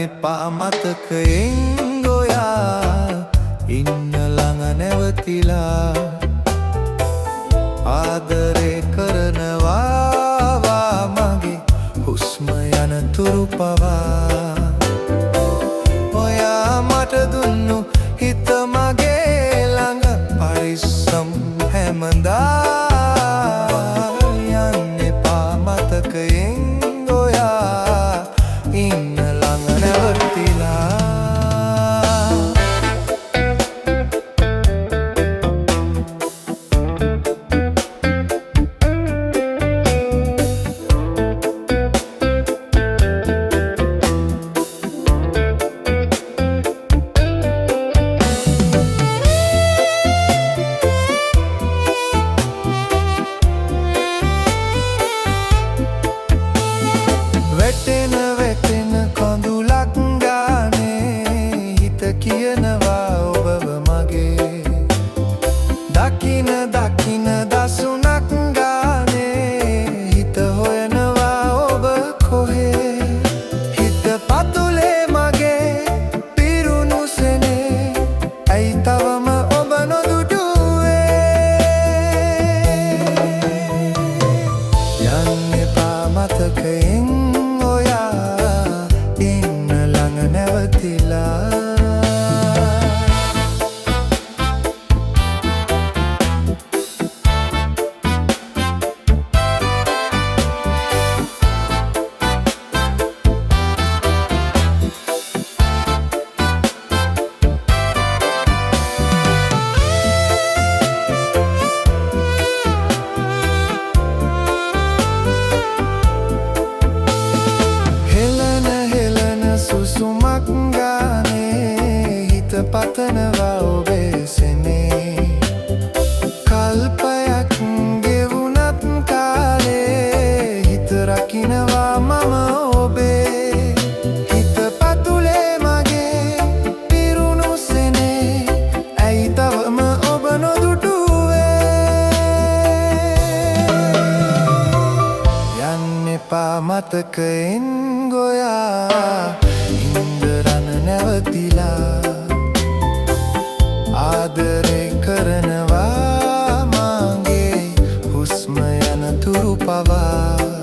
එපා මතකයෙන් ගොයා ඉන්න ළඟ නැවතිලා ආදරේ කරනවා මගේ හුස්ම යන තුරු පවා ඔයා මට දුන්නු හිත මගේ ළඟ පරිස්සම් හැමදා යන්න එපා මතකයෙන් ගොයා ඉන්න ළඟ නැවතිලා වැටෙන කඳුලක් ගානේ හිත කියනවා ඔබව මගේ දකින දසුනක් ගානේ හිත හොයනවා ඔබ කොහේ හිත පතුලේ මගේ පිරුණු සෙනේ ඇයි තවම ඔබ නොදුටුවේ යන්න එපා මතකයෙන් සුසුමක් ගානේ හිත පතනවා ඔබේ සෙනේ කල්පයක් ගෙවුනත් කාලේ හිත රකින්නවා මම ඔබේ හිත පතුලේ මගේ පිරුණු සෙනේ ඇයි තවම ඔබ නොදුටුවේ යන්න එපා මතකයෙන් ගොයා ඉන්දරන නැවතිලා ආදරේ කරනවා මගේ හුස්ම යන තුරු පවා